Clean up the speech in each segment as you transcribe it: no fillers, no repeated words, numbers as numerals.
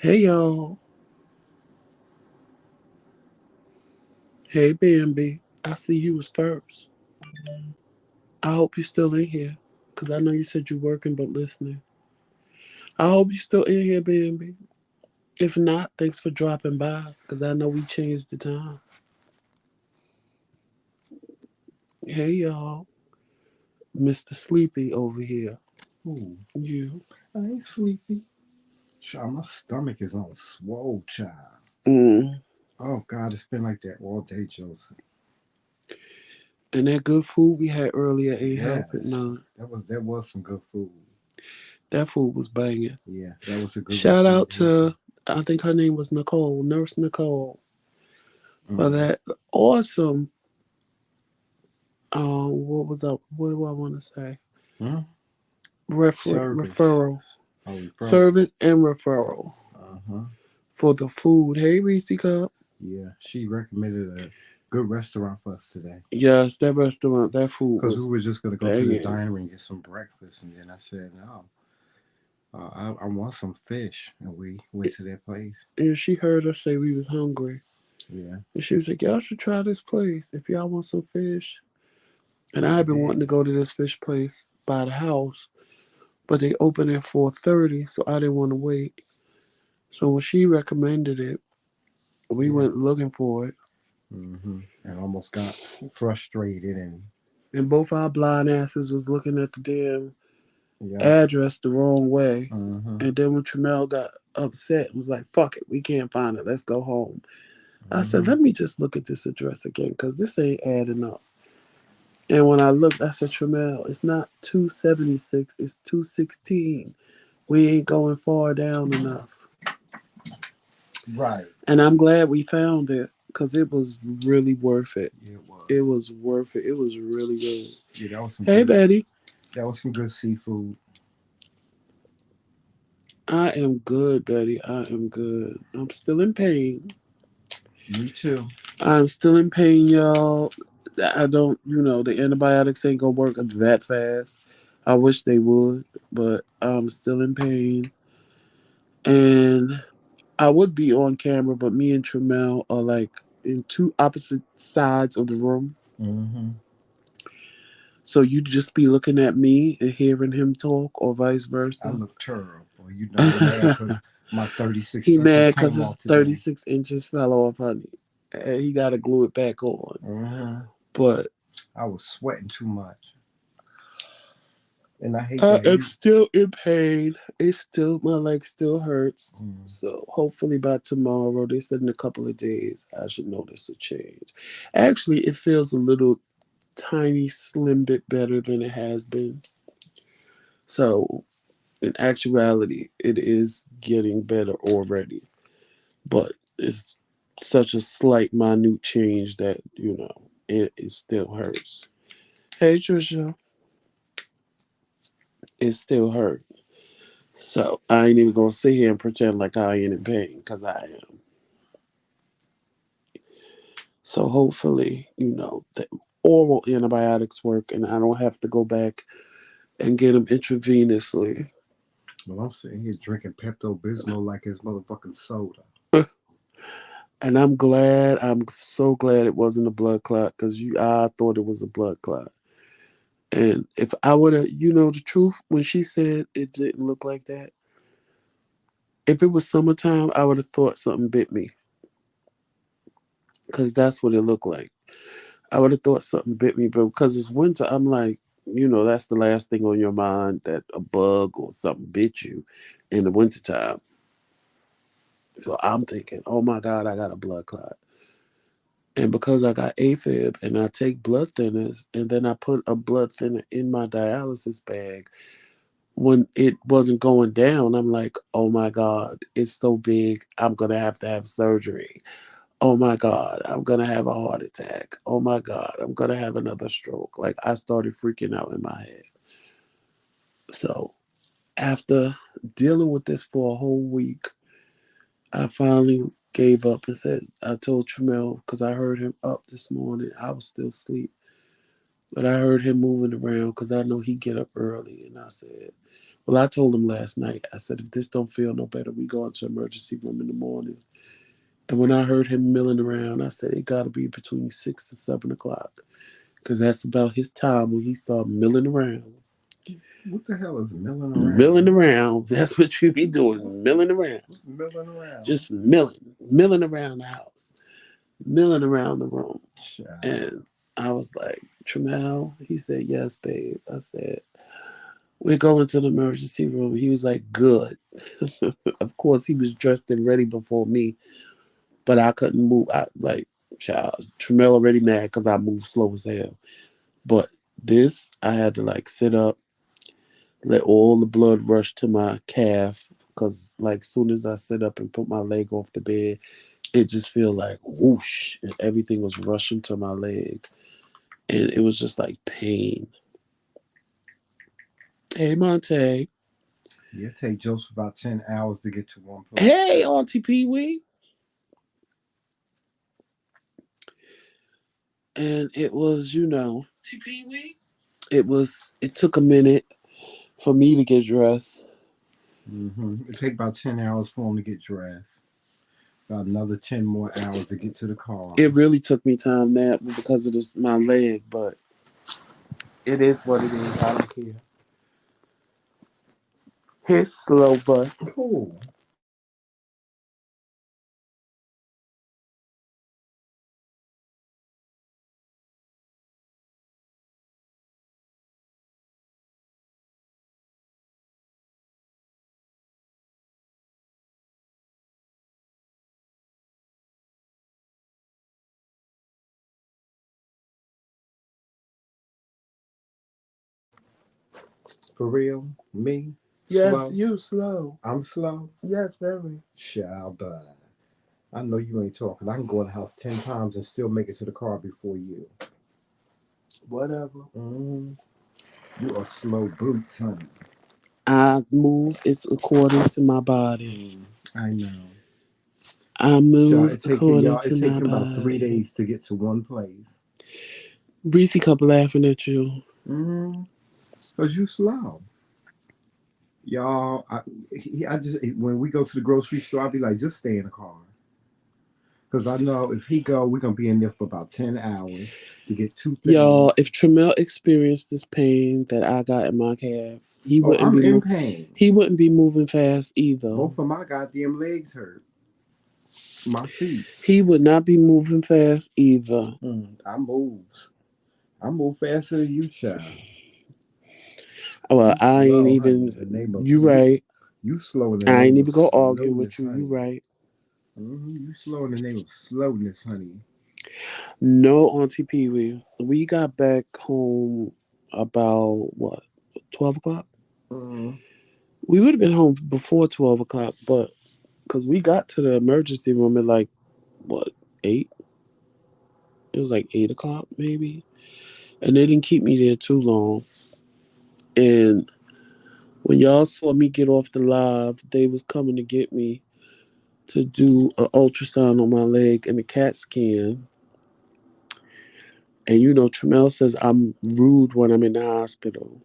Hey y'all. Hey Bambi. I see you was first. I hope you still in here. Cause I know you said you're working but listening. I hope you still in here, Bambi. If not, thanks for dropping by. Cause I know we changed the time. Hey y'all. Mr. Sleepy over here. Ooh, You. I ain't sleepy. Child, my stomach is on swole, child. Mm. Oh God, it's been like that all day, Joseph. And that good food we had earlier ain't helping Yes, none. that was some good food. That food was banging. Yeah, that was a good Shout repeat out visit. to I think her name was Nicole, Nurse Nicole, for Mm. that awesome what was up? What do I want to say? Hmm? Referral, Service. A referral. service, and referral Uh huh. for the food. Hey, Reese Cup. Yeah, she recommended a good restaurant for us today. Yes, that restaurant, that food Because we was were just gonna go to the banging. diner and get some breakfast, and then I said no. I want some fish, and we went to that place. And she heard us say we was hungry, Yeah, and she was like, "Y'all should try this place if y'all want some fish." And we I've been did. wanting to go to this fish place by the house, but they open at 4:30, so I didn't want to wait. So when she recommended it, we Yeah. went looking for it, And almost got frustrated and and both our blind asses was looking at the damn yeah. address the wrong way. Mm-hmm. And then when Tramel got upset, was like, fuck it, we can't find it. Let's go home. I said, Mm-hmm. let me just look at this address again because this ain't adding up. And when I looked, I said, Tramel, it's not 276, it's 216. We ain't going far down enough. Right. And I'm glad we found it because it was really worth it. Yeah, it was. It was worth it. It was really good. Yeah, that was some Hey, good. Betty. That was some good seafood. I am good, Betty. I am good. I'm still in pain. Me too. I'm still in pain, y'all. I don't, the antibiotics ain't gonna work that fast. I wish they would, but I'm still in pain. And I would be on camera, but me and Tramel are like in two opposite sides of the room. Mm-hmm. So you'd just be looking at me and hearing him talk, or vice I versa. look terrible. You know, he mad because my 36 He inches mad because came his off today. 36 inches fell off, honey. And he got to glue it back on. Mm-hmm. But I was sweating too much, and I hate I that. am still in pain. It's still my leg still hurts. Mm. So hopefully by tomorrow, they said in a couple of days, I should notice a change. Actually, it feels a little tiny, slim bit better than it has been. So in actuality, it is getting better already. But it's such a slight, minute change that it still hurts. Hey Trisha, it still hurts. So I ain't even gonna sit here and pretend like I ain't in pain because I am. So hopefully, the oral antibiotics work and I don't have to go back and get them intravenously. Well, I'm sitting here drinking Pepto Bismol like it's motherfucking soda. And I'm so glad it wasn't a blood clot because I thought it was a blood clot. And if I would have, the truth, when she said it didn't look like that, if it was summertime, I would have thought something bit me because that's what it looked like. I would have thought something bit me, but because it's winter, I'm like, that's the last thing on your mind that a bug or something bit you in the wintertime. So I'm thinking, oh my God, I got a blood clot. And because I got AFib and I take blood thinners, and then I put a blood thinner in my dialysis bag, when it wasn't going down, I'm like, oh my God, it's so big. I'm going to have surgery. Oh my God, I'm going to have a heart attack. Oh my God, I'm going to have another stroke. Like I started freaking out in my head. So after dealing with this for a whole week, I finally gave up and said, I told Tramel, because I heard him up this morning. I was still asleep. But I heard him moving around because I know he get up early. And I said, well, I told him last night, I said, if this don't feel no better, we go into emergency room in the morning. And when I heard him milling around, I said, it got to be between 6 to 7 o'clock because that's about his time when he started milling around. What the hell is milling Milling around? around. That's what you be What's doing, milling around. what's milling around? Just milling around the house, milling around the room. Child. And I was like, Tramel? He said, yes, babe. I said, we're going to the emergency room. He was like, good. Of course, he was dressed and ready before me, but I couldn't move. I like, child, Tramel already mad because I moved slow as hell. But this, I had to like sit up, let all the blood rush to my calf because like soon as I sit up and put my leg off the bed, it just feel like whoosh, and everything was rushing to my leg, and it was just like pain. Hey, Monte. Yeah, it take Joseph about 10 hours to get to one place. Hey, Auntie Pee Wee. And it was, it took a minute for me to get dressed. It take about 10 hours for him to get dressed. About another 10 more hours to get to the car. It really took me time that because of this my leg, but it is what it is. I don't care. His slow butt. Cool. For real, me Yes, slow. you slow. I'm slow. Yes, very. Child, but I know you ain't talking. I can go in the house 10 times and still make it to the car before you. Whatever. hmm You are slow boots, honey. I move. It's according to my body. I know. I Child, move it take according y'all. It to take my him about three body. days to get to one place. Reese kept laughing at you. Mm-hmm. Cause you slow. Y'all, I just when we go to the grocery store, I'll be like, just stay in the car. Cause I know if he go, we're gonna be in there for about 10 hours to get two Y'all, things. if Tremel experienced this pain that I got in my calf, he Oh, wouldn't I'm be in mo- pain. he wouldn't be moving fast either. Both of my goddamn legs hurt. My feet. He would not be moving fast either. I moves. I move faster than you, child. Well, You I ain't slow, honey. even. In the name of You you, right. you slow in the I ain't name of even gonna argue with slowness, you. You honey. right. You slow in the name of slowness, honey. No, Auntie Pee Wee. We got back home about what 12 o'clock. Mm, We would have been home before 12 o'clock, but because we got to the emergency room at like what 8. It was like 8 o'clock maybe, and they didn't keep me there too long. And when y'all saw me get off the live, they was coming to get me to do an ultrasound on my leg and a CAT scan. And Tramel says I'm rude when I'm in the hospital.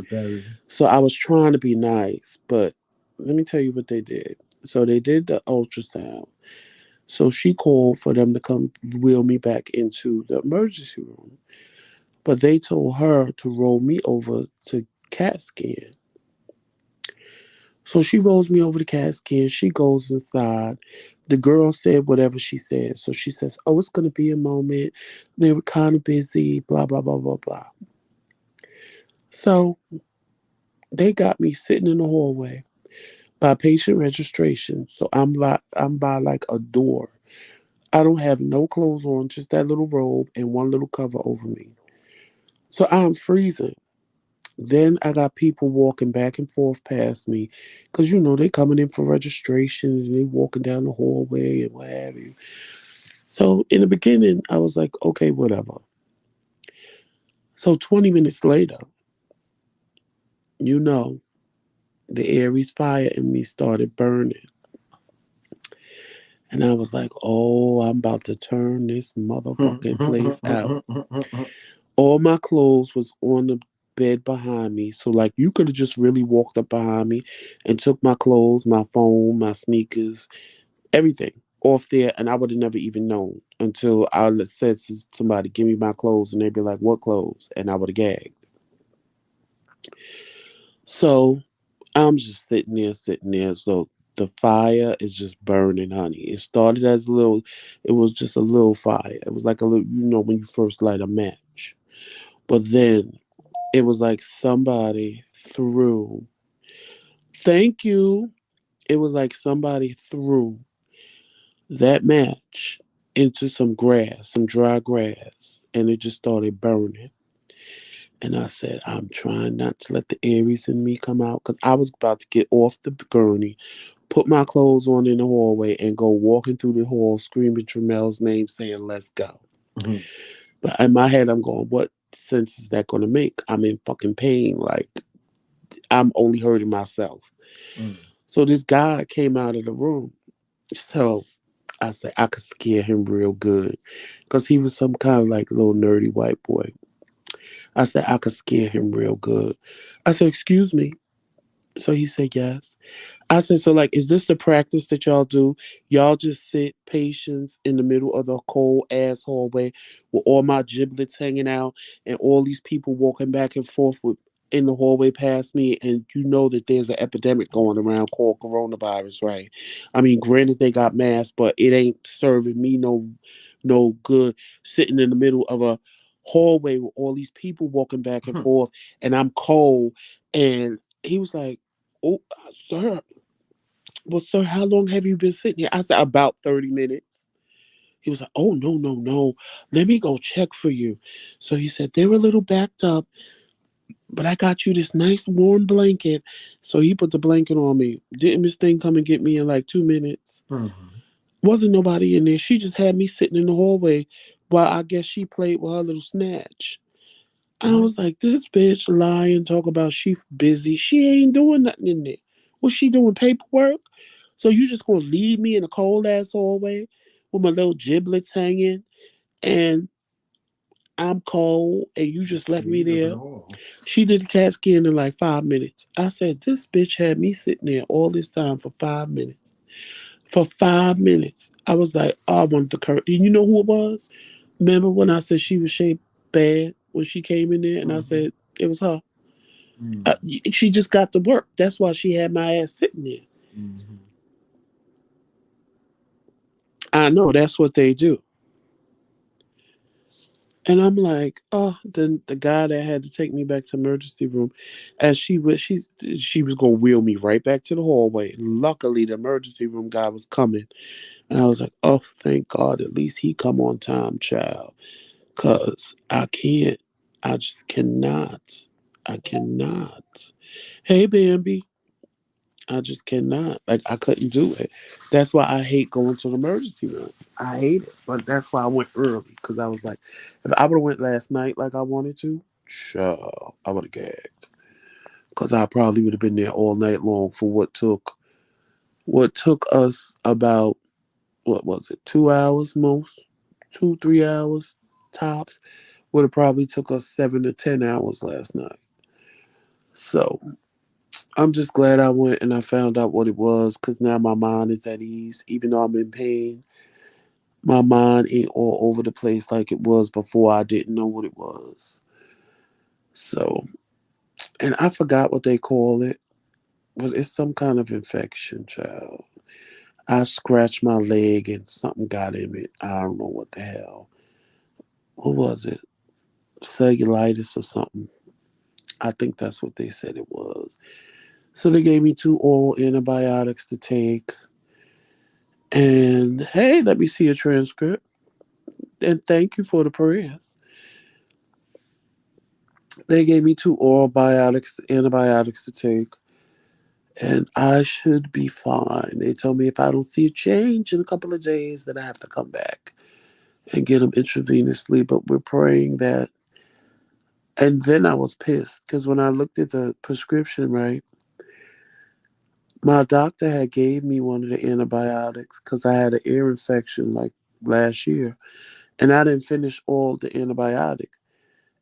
very. So I was trying to be nice, but let me tell you what they did. So they did the ultrasound. So she called for them to come wheel me back into the emergency room. But they told her to roll me over to CAT scan. So she rolls me over to CAT scan. She goes inside. The girl said whatever she said. So she says, oh, it's going to be a moment. They were kind of busy, blah, blah, blah, blah, blah. So they got me sitting in the hallway by patient registration. So I'm by like a door. I don't have no clothes on, just that little robe and one little cover over me. So I'm freezing. Then I got people walking back and forth past me because, they coming in for registrations and they walking down the hallway and what have you. So in the beginning, I was like, okay, whatever. So 20 minutes later, you know, the Aries fire in me started burning. And I was like, oh, I'm about to turn this motherfucking place out. All my clothes was on the bed behind me. So like you could have just really walked up behind me and took my clothes, my phone, my sneakers, everything off there, and I would have never even known until I said to somebody, "Give me my clothes," and they'd be like, "What clothes?" And I would have gagged. So I'm just sitting there, sitting there. So the fire is just burning, honey. It started as a little, it was just a little fire. It was like a little, when you first light a match. But then it was like somebody threw, thank you. It was like somebody threw that match into some grass, some dry grass, and it just started burning. And I said, I'm trying not to let the Aries in me come out because I was about to get off the gurney, put my clothes on in the hallway, and go walking through the hall screaming Tramel's name, saying, "Let's go." Mhm. But in my head, I'm going, what sense is that going to make? I'm in fucking pain. Like, I'm only hurting myself. Mm. So this guy came out of the room. So I said, I could scare him real good because he was some kind of like little nerdy white boy. I said, I could scare him real good. I said, excuse me. So he said, yes. I said, so like, is this the practice that y'all do? Y'all just sit patients in the middle of the cold ass hallway with all my giblets hanging out and all these people walking back and forth in the hallway past me, and you know that there's an epidemic going around called coronavirus, right? I mean, granted they got masks, but it ain't serving me no good sitting in the middle of a hallway with all these people walking back and forth, and I'm cold. And he was like, "Oh, sir, well, sir, how long have you been sitting here?" I said, "About 30 minutes." He was like, "Oh, no, no, no. Let me go check for you." So he said, "They were a little backed up, but I got you this nice warm blanket." So he put the blanket on me. Didn't Miss Thing come and get me in like 2 minutes? Mhm. Wasn't nobody in there. She just had me sitting in the hallway while I guess she played with her little snatch. I Mhm. was like, this bitch lying, talk about she busy. She ain't doing nothing in there. What's she doing? Paperwork? So you just gonna leave me in a cold ass hallway with my little giblets hanging and I'm cold and you Just just left me need of it there? all. She did the CAT scan in like 5 minutes. I said, this bitch had me sitting there all this time for 5 minutes. For 5 minutes. I was like, oh, I wanted to curse. And you know who it was? Remember when I said she was shaped bad when she came in there and I Mhm. said it was her? Mm. She just got to work. That's why she had my ass sitting there. Mhm. I know that's what they do. And I'm like, oh, then the guy that had to take me back to emergency room, as she was gonna wheel me right back to the hallway. Luckily, the emergency room guy was coming, and I was like, oh, thank God, at least he come on time, child, cause I can't, I just cannot, I cannot. Hey, Bambi, I just cannot. Like I couldn't do it. That's why I hate going to the emergency room. I hate it. But that's why I went early because I was like, if I would have went last night like I wanted to, sure, I would have gagged. Because I probably would have been there all night long for what took us about what was it, 2 hours most, 2 3 hours tops. Would have probably took us 7 to 10 hours last night. So I'm just glad I went and I found out what it was because now my mind is at ease. Even though I'm in pain, my mind ain't all over the place like it was before I didn't know what it was. So, and I forgot what they call it, but it's some kind of infection, child. I scratched my leg and something got in it. I don't know what the hell. What was it? Cellulitis or something. I think that's what they said it was. So they gave me 2 oral antibiotics to take. And hey, let me see a transcript. And thank you for the prayers. They gave me 2 oral antibiotics to take, and I should be fine. They told me if I don't see a change in a couple of days, that I have to come back and get them intravenously. But we're praying that. And then I was pissed because when I looked at the prescription, right, My doctor had gave me one of the antibiotics because I had an ear infection like last year, and I didn't finish all the antibiotic.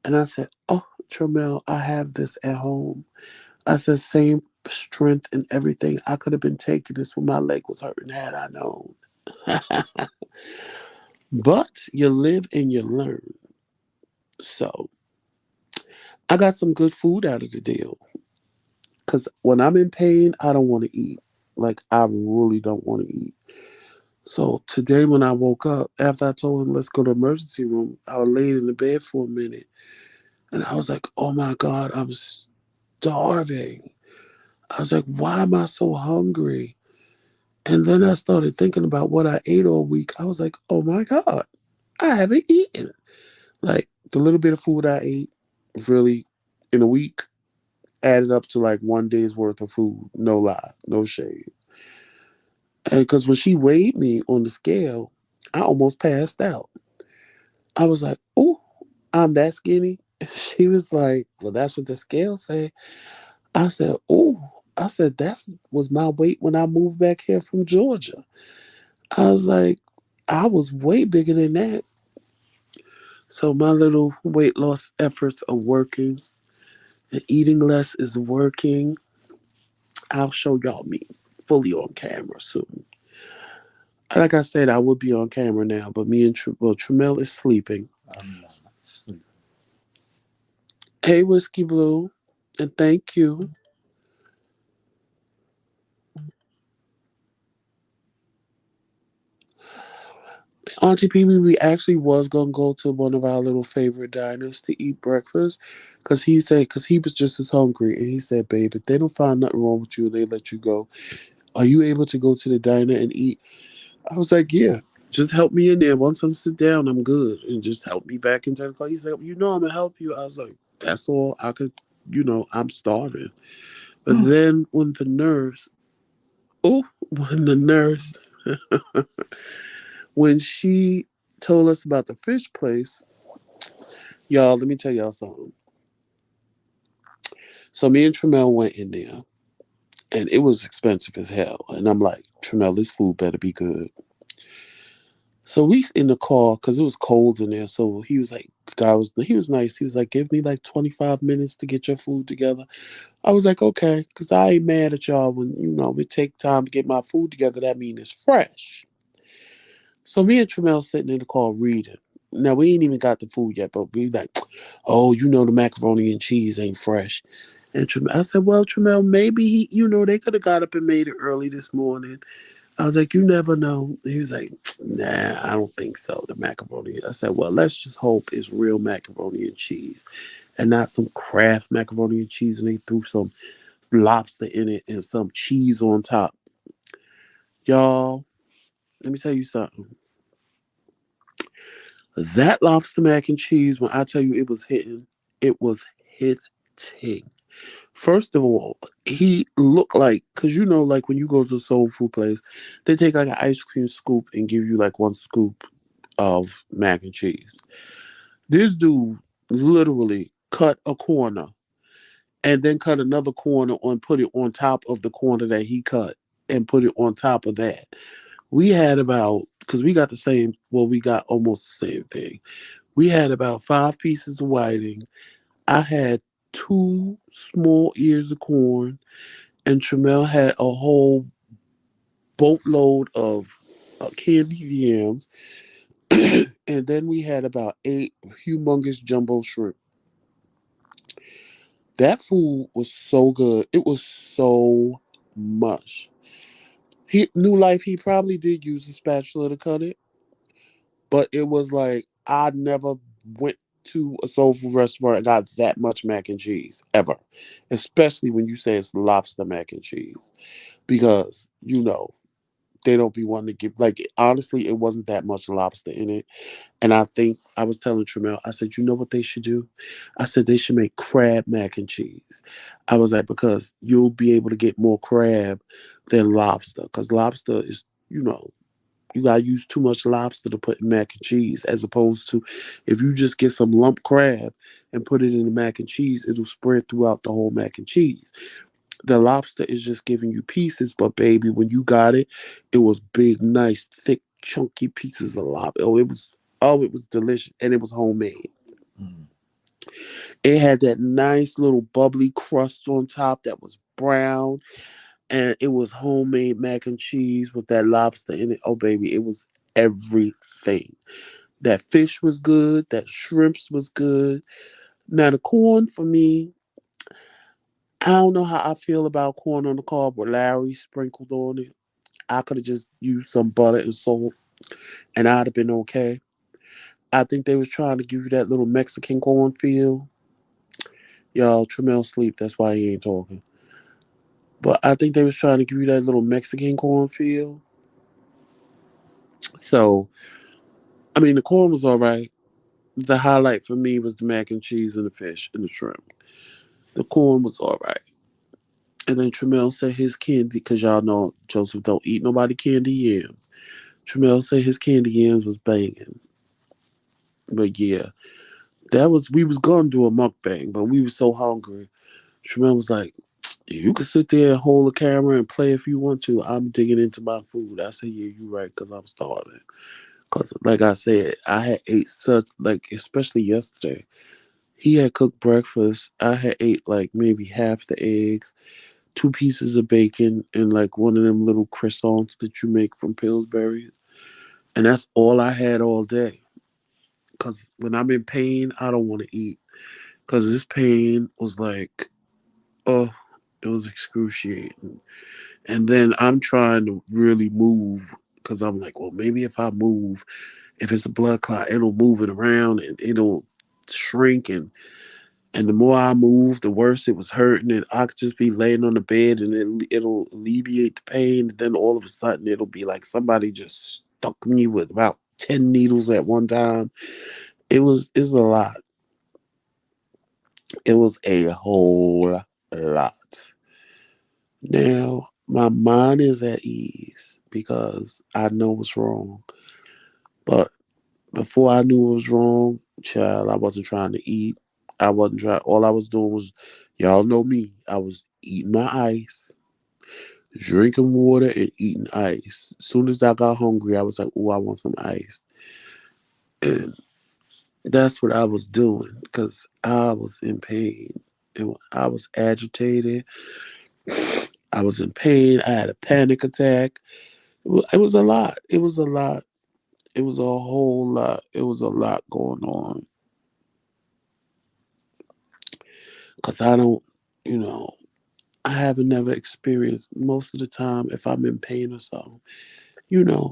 And I said, "Oh, Tramel, I have this at home." I said, "Same strength and everything. I could have been taking this when my leg was hurting had I known." But you live and you learn. So I got some good food out of the deal. Because when I'm in pain, I don't want to eat. Like, I really don't want to eat. So today, when I woke up, after I told him, let's go to the emergency room, I was laying in the bed for a minute. And I was like, oh my God, I'm starving. I was like, why am I so hungry? And then I started thinking about what I ate all week. I was like, oh my God, I haven't eaten. Like, the little bit of food I ate really in a week added up to like 1 day's worth of food. No lie, no shade. And because when she weighed me on the scale, I almost passed out. I was like, oh, I'm that skinny. She was like, well, that's what the scale say. I said, oh, I said, that's was my weight when I moved back here from Georgia. I was like, I was way bigger than that. So my little weight loss efforts are working. And eating less is working. I'll show y'all me fully on camera soon. Like I said, I would be on camera now, but me and Tramel is sleeping. I'm not sleeping. Hey, Whiskey Blue, and thank you. Auntie Pee Wee, we actually was gonna go to one of our little favorite diners to eat breakfast, cause he said, cause he was just as hungry, and he said, "Babe, if they don't find nothing wrong with you, they let you go. Are you able to go to the diner and eat?" I was like, "Yeah, just help me in there. Once I'm sit down, I'm good, and just help me back into the car." He said, "You know, I'm gonna help you." I was like, "That's all I could, I'm starving." But then oh, when the nurse, when she told us about the fish place, y'all, let me tell y'all something. So me and Tremel went in there, and it was expensive as hell. And I'm like, Tremel, this food better be good. So we in the car because it was cold in there. So he was like, he was nice. He was like, give me like 25 minutes to get your food together. I was like, okay, because I ain't mad at y'all when we take time to get my food together. That means it's fresh. So me and Tremel sitting in the car reading. Now we ain't even got the food yet, but we like, oh, the macaroni and cheese ain't fresh. And I said, well, Tremel, maybe they could have got up and made it early this morning. I was like, you never know. He was like, nah, I don't think so. The macaroni. I said, well, let's just hope it's real macaroni and cheese and not some Kraft macaroni and cheese and they threw some lobster in it and some cheese on top. Y'all, let me tell you something. That lobster mac and cheese, when I tell you it was hitting. First of all, he looked like, because like when you go to a soul food place, they take like an ice cream scoop and give you like one scoop of mac and cheese. This dude literally cut a corner and then cut another corner and put it on top of the corner that he cut and put it on top of that. We had because we got we got almost the same thing. We had about 5 pieces of whiting. I had 2 small ears of corn, and Tremel had a whole boatload of candied yams, and then we had about 8 humongous jumbo shrimp. That food was so good. It was so much. New Life, he probably did use a spatula to cut it, but it was like I never went to a soul food restaurant and got that much mac and cheese ever. Especially when you say it's lobster mac and cheese. Because, they don't be wanting to give like honestly it wasn't that much lobster in it. And I think I was telling Tremel, I said, you know what they should do? I said they should make crab mac and cheese. I was like, because you'll be able to get more crab than lobster. Because lobster is, you gotta use too much lobster to put in mac and cheese, as opposed to if you just get some lump crab and put it in the mac and cheese, it'll spread throughout the whole mac and cheese. the lobster is just giving you pieces, but baby, when you got it, it was big, nice, thick, chunky pieces of lobster. It was delicious, and it was homemade. Mm. It had that nice little bubbly crust on top that was brown, and it was homemade mac and cheese with that lobster in it. Oh baby, it was everything. That fish was good. That shrimps was good. Now the corn for me, I don't know how I feel about corn on the cob with Larry sprinkled on it. I could have just used some butter and salt, and I'd have been okay. I think they was trying to give you that little Mexican corn feel. Y'all, Tremel sleep. That's why he ain't talking. But I think they was trying to give you that little Mexican corn feel. So, I mean, the corn was all right. The highlight for me was the mac and cheese and the fish and the shrimp. The corn was all right. And then Tremel said his candy, because y'all know Joseph don't eat nobody candy yams. Tremel said his candy yams was banging. But yeah, we was gonna do a mukbang, but we was so hungry. Tremel was like, you can sit there and hold the camera and play if you want to. I'm digging into my food. I said, yeah, you right, because I'm starving. Because, like I said, I had ate such, like, especially yesterday. He had cooked breakfast. I had ate, like, maybe half the eggs, two pieces of bacon, and, like, one of them little croissants that you make from Pillsbury. And that's all I had all day. Because when I'm in pain, I don't want to eat. Because this pain was like, oh, it was excruciating. And then I'm trying to really move because I'm like, well, maybe if I move, if it's a blood clot, it'll move it around and it'll shrink. And the more I move, the worse it was hurting. And I could just be laying on the bed and it'll alleviate the pain. And then all of a sudden, it'll be like somebody just stuck me with about 10 needles at one time. It's a lot. It was a whole lot. Now, my mind is at ease because I know what's wrong. But before I knew what was wrong, child, I wasn't trying to eat. I wasn't trying. All I was doing was, y'all know me. I was eating my ice, drinking water, and eating ice. As soon as I got hungry, I was like, "Oh, I want some ice," and that's what I was doing because I was in pain and I was agitated. I was in pain. I had a panic attack. It was a lot. It was a lot. It was a whole lot. It was a lot going on because I don't, you know, I haven't never experienced most of the time if I'm in pain or something.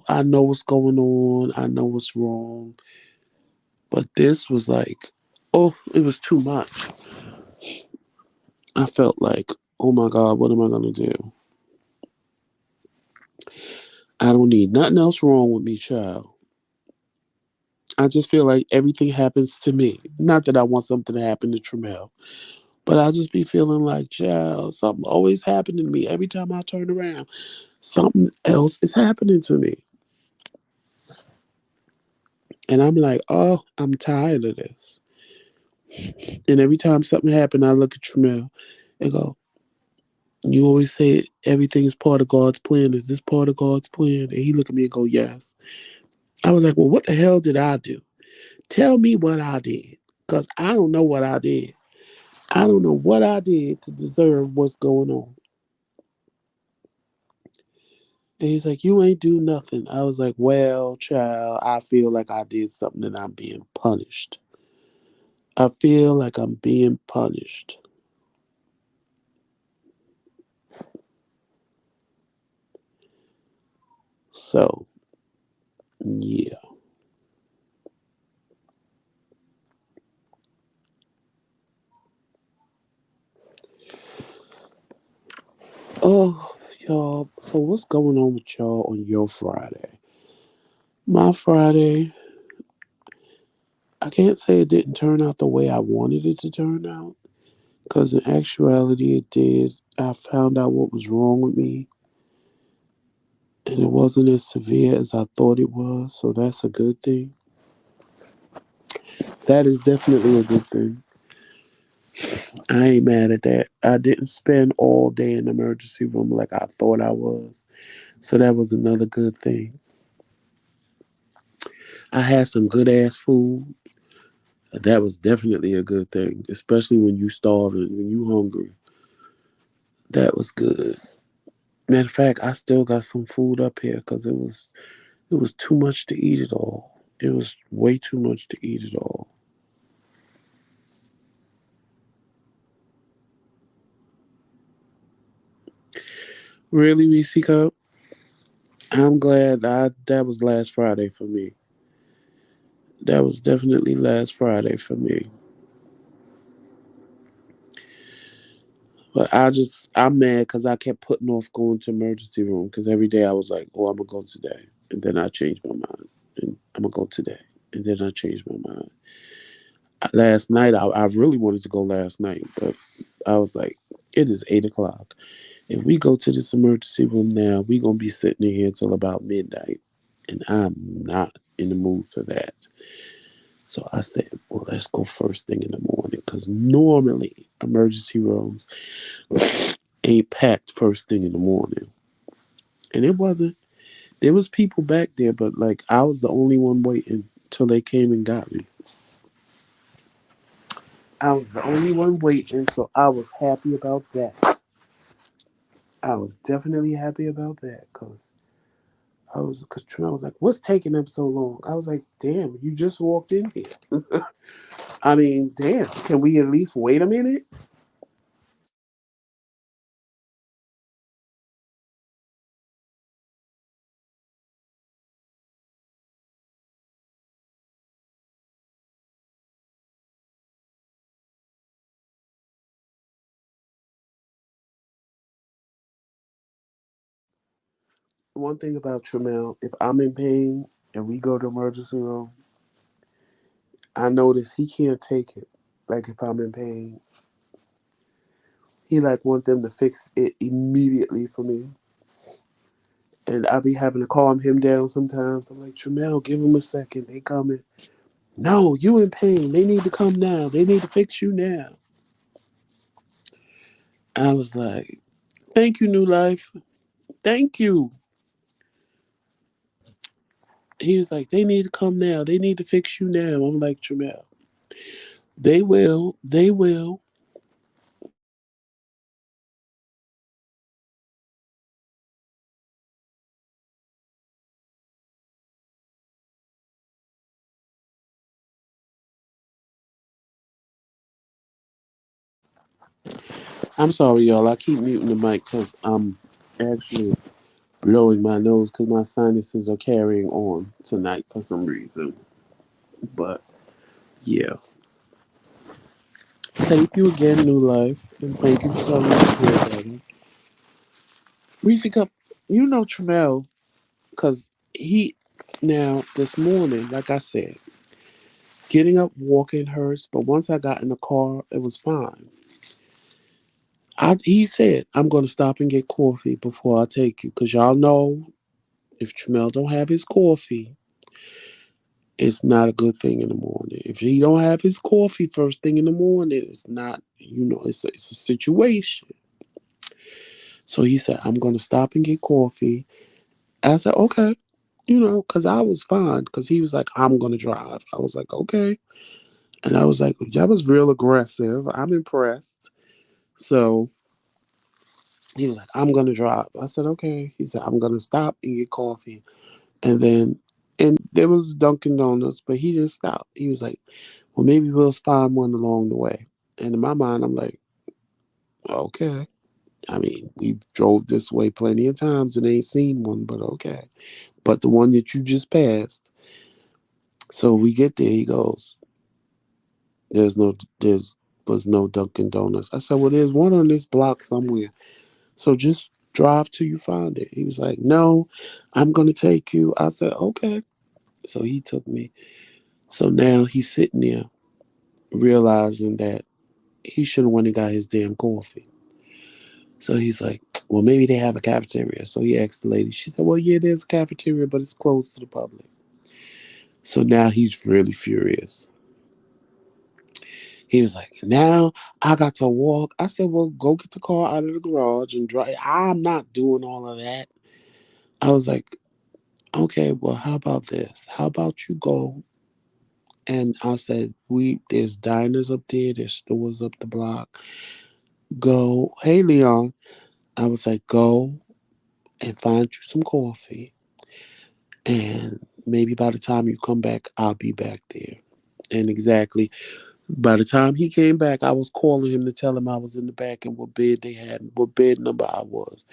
I know what's going on. I know what's wrong. But this was like, oh, it was too much. I felt like, oh my God, what am I going to do? I don't need nothing else wrong with me, child. I just feel like everything happens to me. Not that I want something to happen to Tremel, but I just be feeling like, child, something always happening to me every time I turn around. Something else is happening to me. And I'm like, oh, I'm tired of this. And every time something happens, I look at Tremel and go, you always say everything is part of God's plan. Is this part of God's plan? And he look at me and go, yes. I was like, well, what the hell did I do? Tell me what I did. Because I don't know what I did. I don't know what I did to deserve what's going on. And he's like, you ain't do nothing. I was like, well, child, I feel like I did something and I'm being punished. I feel like I'm being punished. So, yeah. Oh, y'all. So, what's going on with y'all on your Friday? My Friday, I can't say it didn't turn out the way I wanted it to turn out. Because in actuality, it did. I found out what was wrong with me. And it wasn't as severe as I thought it was. So, that's a good thing. That is definitely a good thing. I ain't mad at that. I didn't spend all day in the emergency room like I thought I was. So that was another good thing. I had some good ass food. That was definitely a good thing, especially when you starving, when you hungry. That was good. Matter of fact, I still got some food up here because it was too much to eat it all. It was way too much to eat it all. Really, Reese Cup? I'm glad that was last Friday for me. That was definitely last Friday for me. But I'm mad because I kept putting off going to emergency room because every day I was like, oh, I'm gonna go today, and then I changed my mind, and I'm gonna go today, and then I changed my mind. Last night I really wanted to go last night, but I was like, it is 8 o'clock. If we go to this emergency room now, we gonna be sitting in here till about midnight, and I'm not in the mood for that. So I said, well, let's go first thing in the morning because normally emergency rooms ain't packed first thing in the morning. And it wasn't. There was people back there, but like I was the only one waiting till they came and got me. I was the only one waiting, so I was happy about that. I was definitely happy about that because Trina was like, "What's taking them so long?" I was like, "Damn, you just walked in here. I mean, damn, can we at least wait a minute?" One thing about Tramel, if I'm in pain and we go to emergency room, I notice he can't take it. Like if I'm in pain, he like want them to fix it immediately for me. And I be having to calm him down sometimes. I'm like, Tramel, give him a second. They coming. No, you in pain. They need to come now. They need to fix you now. I was like, thank you, New Life. Thank you. He was like, they need to come now. They need to fix you now. I'm like, Tramel, they will. They will. I'm sorry, y'all. I keep muting the mic because I'm actually blowing my nose because my sinuses are carrying on tonight for some reason. But yeah, thank you again, New Life, and thank you for telling me to care about it. Reese Cup, you know Tramel because he now this morning, like I said, getting up walking hurts, but once I got in the car, it was fine. He said, I'm going to stop and get coffee before I take you because y'all know if Tramel don't have his coffee, it's not a good thing in the morning. If he don't have his coffee first thing in the morning, it's not, it's a situation. So he said, I'm going to stop and get coffee. I said, okay, because I was fine because he was like, I'm going to drive. I was like, okay. And I was like, that was real aggressive. I'm impressed. So he was like, I'm going to drive. I said, okay. He said, I'm going to stop and get coffee. And there was Dunkin' Donuts, but he didn't stop. He was like, well, maybe we'll find one along the way. And in my mind, I'm like, okay. I mean, we drove this way plenty of times and ain't seen one, but okay. But the one that you just passed. So we get there. He goes, there's was no Dunkin' Donuts. I said, well, there's one on this block somewhere. So just drive till you find it. He was like, no, I'm gonna take you. I said, okay. So he took me. So now he's sitting there realizing that he should have went and got his damn coffee. So he's like, well, maybe they have a cafeteria. So he asked the lady. She said, well, yeah, there's a cafeteria, but it's closed to the public. So now he's really furious. He was like, now I got to walk. I said, well, go get the car out of the garage and drive. I'm not doing all of that. I was like, okay, well, how about this? How about you go? And I said, there's diners up there, there's stores up the block. Go, hey Leon. I was like, go and find you some coffee. And maybe by the time you come back, I'll be back there. And exactly by the time he came back, I was calling him to tell him I was in the back and what bed they had, what bed number I was.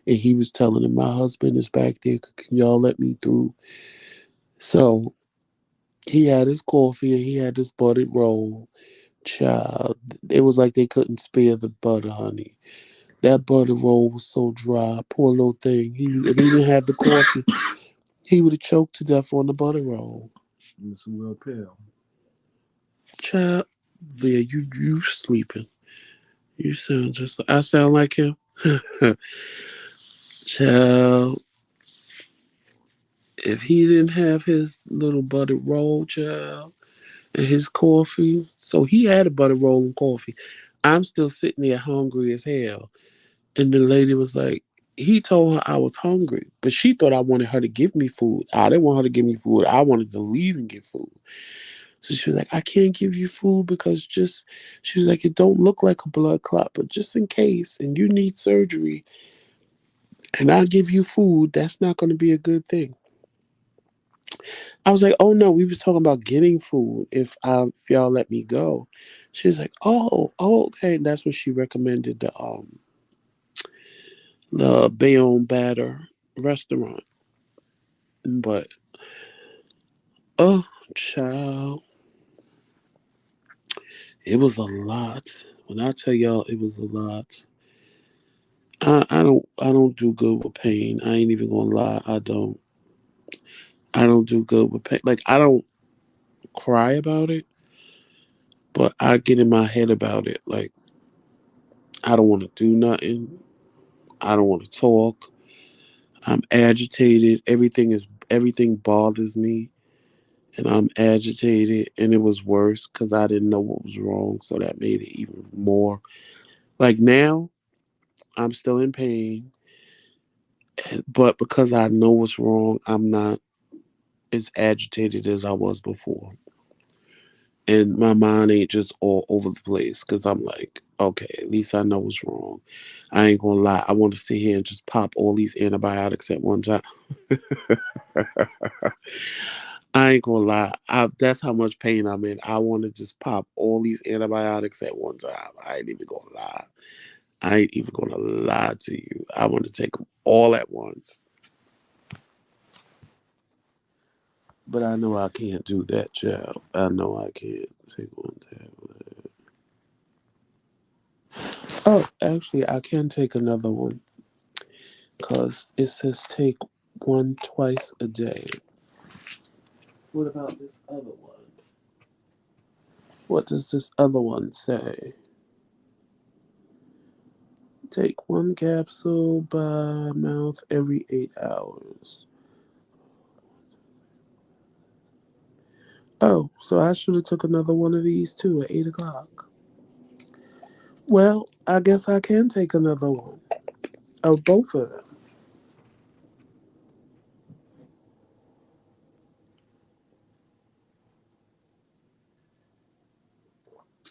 And he was telling him, my husband is back there. Can y'all let me through? So he had his coffee and he had this buttered roll. Child, it was like they couldn't spare the butter, honey. That butter roll was so dry. Poor little thing. If he didn't have the coffee, he would have choked to death on the butter roll. It's a real pill. Child, yeah, you sleeping. You sound just I sound like him. Child, if he didn't have his little buttered roll, child, and his coffee, so he had a buttered roll and coffee. I'm still sitting there hungry as hell. And the lady was like, he told her I was hungry, but she thought I wanted her to give me food. I didn't want her to give me food. I wanted to leave and get food. So she was like, I can't give you food because she was like, it don't look like a blood clot, but just in case, and you need surgery, and I give you food, that's not going to be a good thing. I was like, oh no, we was talking about getting food if y'all let me go. She was like, oh, okay. And that's when she recommended the Bayonne Batter restaurant. But oh, child, it was a lot. When I tell y'all, it was a lot. I don't do good with pain. I ain't even gonna lie. I don't do good with pain. Like I don't cry about it, but I get in my head about it. Like I don't want to do nothing. I don't want to talk. I'm agitated. Everything bothers me, and I'm agitated. And it was worse because I didn't know what was wrong, so that made it even more. Like now, I'm still in pain, but because I know what's wrong, I'm not as agitated as I was before. And my mind ain't just all over the place because I'm like, okay, at least I know what's wrong. I ain't gonna lie. I want to sit here and just pop all these antibiotics at one time. I ain't gonna lie. That's how much pain I'm in. I want to just pop all these antibiotics at one time. I ain't even gonna lie. I ain't even gonna lie to you. I want to take them all at once. But I know I can't do that, child. I know I can't take one tablet. Oh, actually, I can take another one because it says take one twice a day. What about this other one? What does this other one say? Take one capsule by mouth every 8 hours. Oh, so I should have took another one of these too at 8 o'clock. Well, I guess I can take another one of both of them.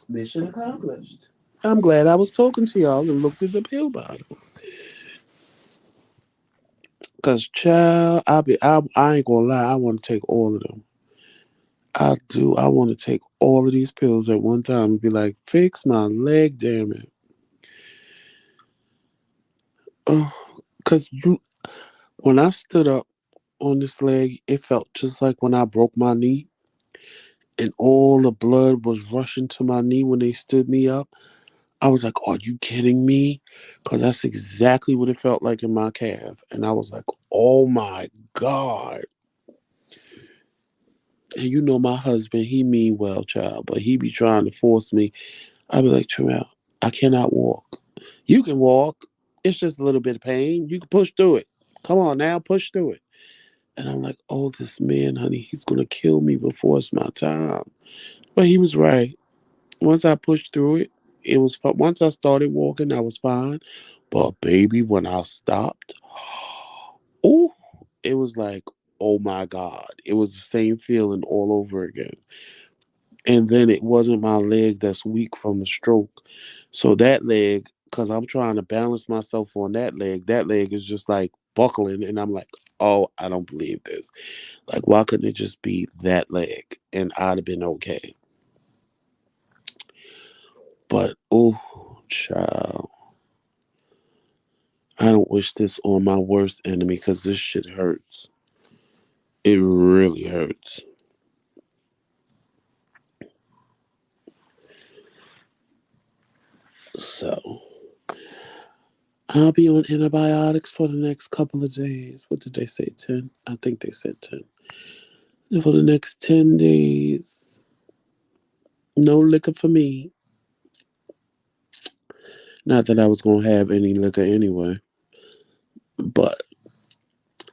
Mission accomplished. I'm glad I was talking to y'all and looked at the pill bottles. Cause child, I ain't gonna lie, I want to take all of them. I do. I want to take all of these pills at one time and be like, fix my leg, damn it. Oh, cause when I stood up on this leg, it felt just like when I broke my knee and all the blood was rushing to my knee when they stood me up. I was like, are you kidding me? Because that's exactly what it felt like in my calf. And I was like, oh my God. And you know my husband, he mean well, child, but he be trying to force me. I be like, Terrell, I cannot walk. You can walk. It's just a little bit of pain. You can push through it. Come on now, push through it. And I'm like, oh, this man, honey, he's gonna kill me before it's my time. But he was right. Once I pushed through it, it was fun. Once I started walking, I was fine. But baby, when I stopped, oh, it was like, oh my God. It was the same feeling all over again. And then it wasn't my leg that's weak from the stroke. So that leg, because I'm trying to balance myself on that leg is just like buckling. And I'm like, oh, I don't believe this. Like, why couldn't it just be that leg? And I'd have been okay. But, oh, child, I don't wish this on my worst enemy because this shit hurts. It really hurts. So, I'll be on antibiotics for the next couple of days. What did they say? 10? I think they said 10. And for the next 10 days, no liquor for me. Not that I was going to have any liquor anyway, but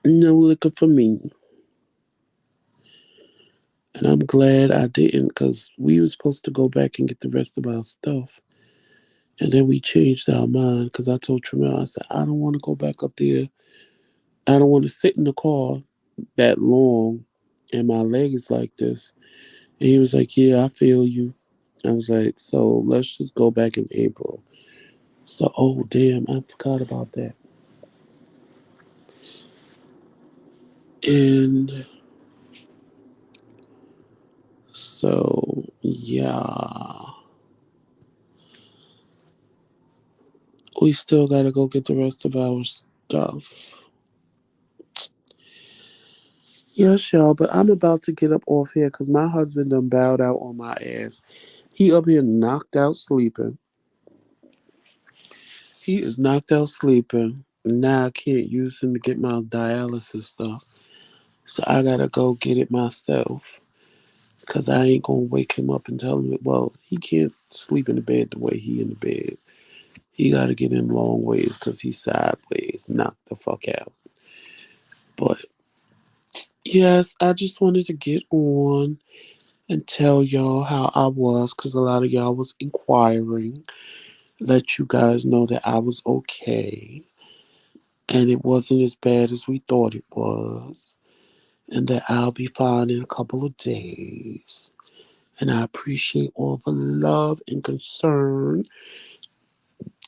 no liquor for me. And I'm glad I didn't because we were supposed to go back and get the rest of our stuff. And then we changed our mind because I told Tremel, I said, I don't want to go back up there. I don't want to sit in the car that long and my leg is like this. And he was like, yeah, I feel you. I was like, so let's just go back in April. So, oh, damn, I forgot about that. And so, yeah, we still got to go get the rest of our stuff. Yes, y'all, but I'm about to get up off here because my husband done bowed out on my ass. He up here knocked out sleeping. He is knocked out sleeping. Now I can't use him to get my dialysis stuff. So I gotta go get it myself. Cause I ain't gonna wake him up and tell him, well, he can't sleep in the bed the way he in the bed. He gotta get him long ways cause he's sideways, knocked the fuck out. But yes, I just wanted to get on and tell y'all how I was cause a lot of y'all was inquiring. Let you guys know that I was okay and it wasn't as bad as we thought it was. And that I'll be fine in a couple of days. And I appreciate all the love and concern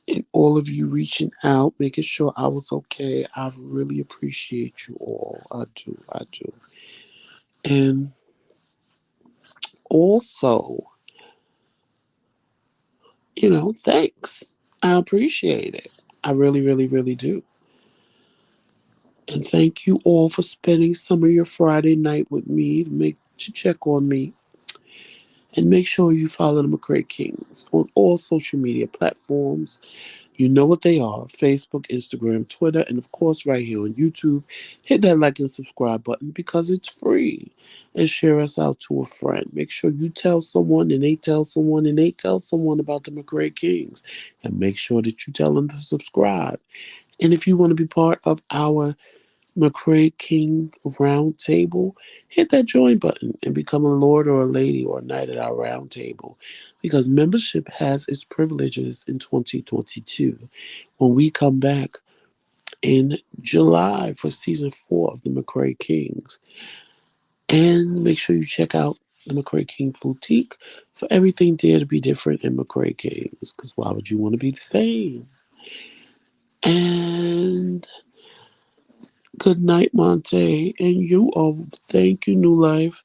and all of you reaching out, making sure I was okay. I really appreciate you all. I do. I do. And also, thanks. I appreciate it. I really, really, really do. And thank you all for spending some of your Friday night with me to check on me. And make sure you follow the McCray on all social media platforms. You know what they are: Facebook, Instagram, Twitter, and of course, right here on YouTube. Hit that like and subscribe button because it's free. And share us out to a friend. Make sure you tell someone, and they tell someone, and they tell someone about the McCray Kings. And make sure that you tell them to subscribe. And if you want to be part of our McCray King round table, hit that join button and become a lord or a lady or a knight at our round table. Because membership has its privileges in 2022 when we come back in July for season 4 of the McCray Kings. And make sure you check out the McCray King Boutique for everything dare to be different in McCray Kings. Because why would you want to be the same? And good night, Monte. And you all, thank you, New Life.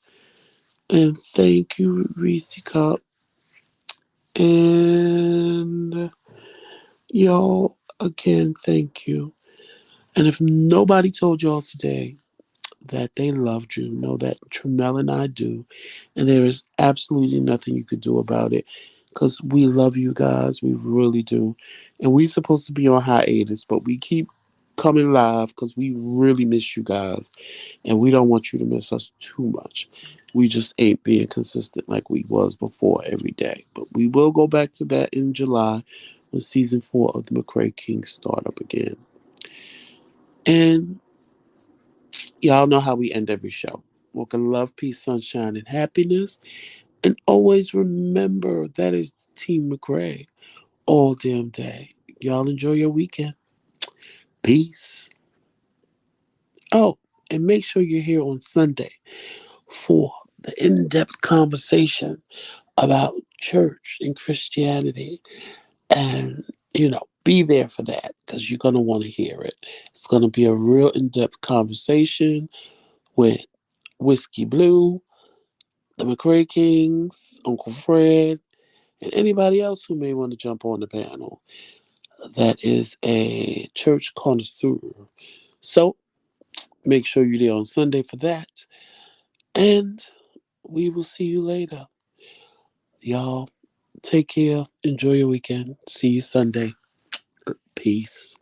And thank you, Reese Cup. And y'all, again, thank you. And if nobody told y'all today that they loved you, know that Tremel and I do. And there is absolutely nothing you could do about it because we love you guys. We really do. And we're supposed to be on hiatus, but we keep coming live because we really miss you guys. And we don't want you to miss us too much. We just ain't being consistent like we was before every day. But we will go back to that in July when season 4 of the McCray King start up again. And y'all know how we end every show. Walking love, peace, sunshine, and happiness. And always remember that is Team McRae all damn day. Y'all enjoy your weekend. Peace. Oh, and make sure you're here on Sunday for the in depth conversation about church and Christianity. And, be there for that because you're going to want to hear it. It's going to be a real in depth conversation with Whiskey Blue, the McKingz, Uncle Fred, and anybody else who may want to jump on the panel that is a church connoisseur. So make sure you're there on Sunday for that. And we will see you later. Y'all, take care. Enjoy your weekend. See you Sunday. Peace.